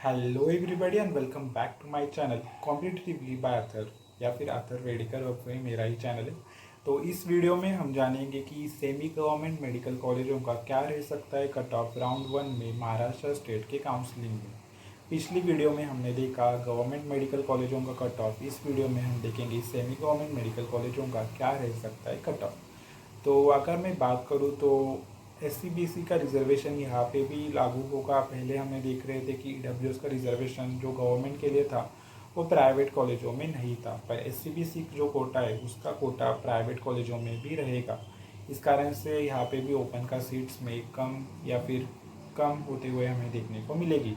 Hello everybody and welcome back to my channel competitively by author या फिर Athar medical और वही मेरा ही चैनल है। तो इस वीडियो में हम जानेंगे कि सेमी गवर्नमेंट मेडिकल कॉलेजों का क्या रह सकता है कट ऑफ राउंड 1 में महाराष्ट्र स्टेट के काउंसलिंग में। पिछली वीडियो में हमने देखा गवर्नमेंट मेडिकल कॉलेजों का कट ऑफ। इस वीडियो में हम देखेंगे सेमी गवर्नमेंट मेडिकल कॉलेजों का क्या रह सकता है कट ऑफ। तो अगर मैं बात करूँ तो SC BC का रिजर्वेशन यहाँ पे भी लागू होगा। पहले हमें देख रहे थे कि EWS का रिजर्वेशन जो गवर्नमेंट के लिए था वो प्राइवेट कॉलेजों में नहीं था, पर SC BC जो कोटा है उसका कोटा प्राइवेट कॉलेजों में भी रहेगा। इस कारण से यहाँ पे भी ओपन का सीट्स में कम या फिर कम होते हुए हमें देखने को मिलेगी।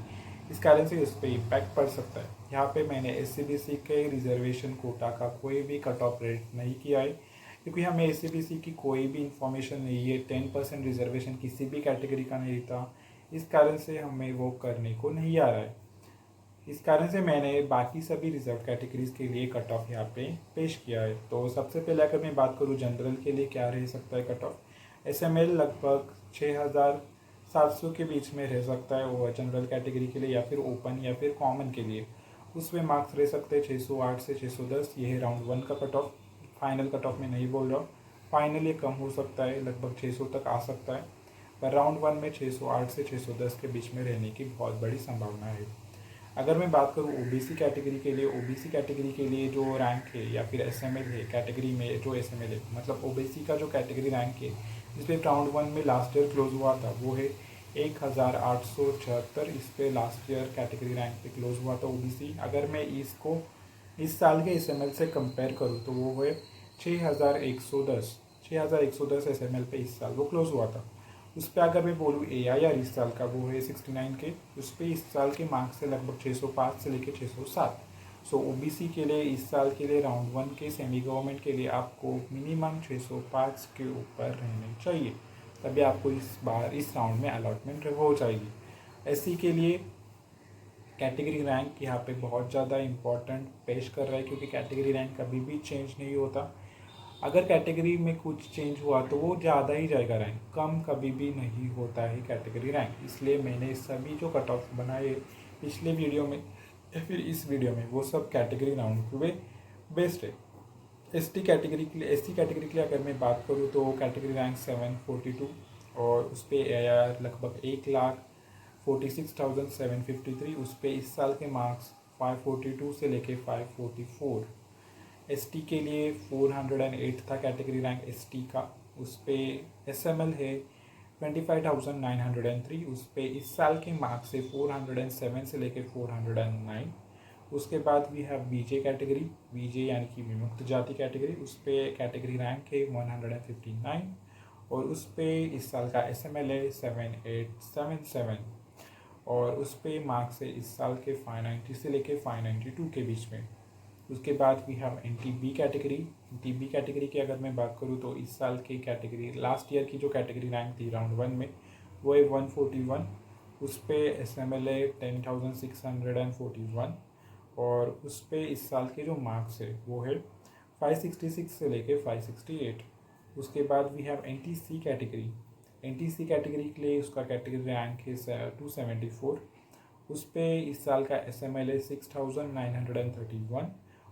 इस कारण से उस पर इम्पैक्ट पड़ सकता है। यहाँ पे मैंने SC BC के रिजर्वेशन कोटा का कोई भी कट ऑफ रेट नहीं किया है, क्योंकि हमें SC BC की कोई भी इंफॉर्मेशन नहीं है। 10% रिजर्वेशन किसी भी कैटेगरी का नहीं था, इस कारण से हमें वो करने को नहीं आ रहा है। इस कारण से मैंने बाकी सभी रिजर्व कैटेगरीज के लिए कट ऑफ यहाँ पे पेश किया है। तो सबसे पहले अगर मैं बात करूँ जनरल के लिए क्या रह सकता है कट ऑफ। SML लगभग 6700 के बीच में रह सकता है वो जनरल कैटेगरी के लिए, या फिर ओपन या फिर कॉमन के लिए उसमें मार्क्स रह सकते हैं 608 से 610। ये है राउंड 1 का cut off. Final cut off में नहीं बोल रहा हूँ, फाइनल ये कम हो सकता है, लगभग 600 तक आ सकता है, पर राउंड 1 में 608 से 610 के बीच में रहने की बहुत बड़ी संभावना है। अगर मैं बात करूँ OBC कैटेगरी के लिए, OBC कैटेगरी के लिए जो रैंक है या फिर SML है कैटेगरी में, जो SML है मतलब OBC का जो कैटेगरी रैंक है जिसपे राउंड 1 में लास्ट ईयर क्लोज हुआ था वो है 1876। इस पे लास्ट ईयर कैटेगरी रैंक पे क्लोज हुआ था OBC। अगर मैं इसको इस साल के SML से कंपेयर करूँ तो वो है 6110 SML पे इस साल वो क्लोज हुआ था। उस पर अगर मैं बोलूँ AIR इस साल का वो है 69 के, उस पर इस साल के मार्क्स है लगभग 605 से लेकर 607। सो OBC के लिए इस साल के लिए राउंड 1 के सेमी गवर्नमेंट के लिए आपको मिनिमम 605 के ऊपर रहने चाहिए, तभी आपको इस बार इस राउंड में अलॉटमेंट हो जाएगी। SC के लिए कैटेगरी रैंक यहाँ पे बहुत ज़्यादा इम्पोर्टेंट पेश कर रहा है, क्योंकि कैटेगरी रैंक कभी भी चेंज नहीं होता। अगर कैटेगरी में कुछ चेंज हुआ तो वो ज़्यादा ही जाएगा रैंक, कम कभी भी नहीं होता है कैटेगरी रैंक। इसलिए मैंने सभी जो कट ऑफ बनाए पिछले वीडियो में या फिर इस वीडियो में वो सब कैटेगरी राउंड पे बेस्ड है। SC कैटेगरी के लिए अगर मैं बात करूँ तो कैटेगरी रैंक 742 और उस पर AIR लगभग 1,46,753। उस पर इस साल के मार्क्स 542 से लेके 544। ST के लिए 408 था कैटेगरी रैंक ST का। उस पर SML है 25,903। उस पर इस साल के मार्क्स से 407 से लेके 409। उसके बाद we have BJ category, BJ यानी कि विमुक्त जाति कैटेगरी, उस पर कैटेगरी रैंक है 159 और उस पर इस साल का SML है 7877 और उस पर मार्क्स है इस साल के 590 से लेके 592 के बीच में। उसके बाद we have NTB category. NTB category की अगर मैं बात करूँ तो इस साल की कैटेगरी लास्ट ईयर की जो कैटेगरी रैंक थी राउंड 1 में वो है 141। उस पर SML है 10,641 और उस पर इस साल के जो मार्क्स है वो है 566 से लेके 568। उसके बाद we have NTC category. NTC category के लिए उसका कैटेगरी रैंक है 274। उस पर इस साल का SML है 6,931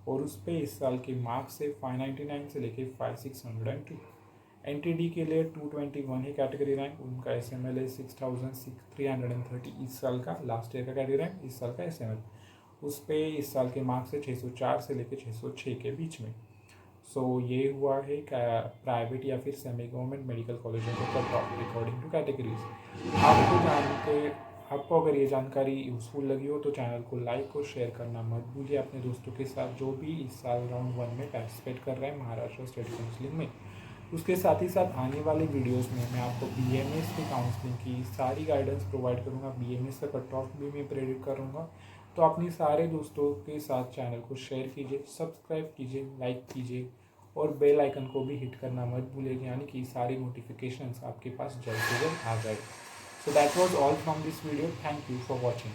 और उस पर इस साल के मार्क्स है 599 से लेके 5,602। NTD के लिए 221 है कैटेगरी रैंक, उनका SML है 6,330 इस साल का, लास्ट ईयर का कैटेगरी रैंक इस साल का SML। उस पर इस साल के मार्क्स है 604 से लेके 606 के बीच में। ये हुआ है प्राइवेट या फिर सेमी गवर्नमेंट मेडिकल कॉलेजों को cut off according two categories. आपको अगर ये जानकारी यूज़फुल लगी हो तो चैनल को लाइक और शेयर करना मत भूलिए अपने दोस्तों के साथ जो भी इस साल राउंड 1 में पार्टिसिपेट कर रहे हैं महाराष्ट्र स्टेट काउंसलिंग में। उसके साथ ही साथ आने वाले वीडियोस में मैं आपको BMS की काउंसलिंग की सारी गाइडेंस प्रोवाइड करूँगा। BMS का कट ऑफ भी मैं प्रेडिक्ट करूँगा। तो अपने सारे दोस्तों के साथ चैनल को शेयर कीजिए, सब्सक्राइब कीजिए, लाइक कीजिए और बेल आइकन को भी हिट करना मत भूलिए, यानी कि सारी नोटिफिकेशंस आपके पास जल्द से जल्द आ जाए। So that was all from this video. Thank you for watching.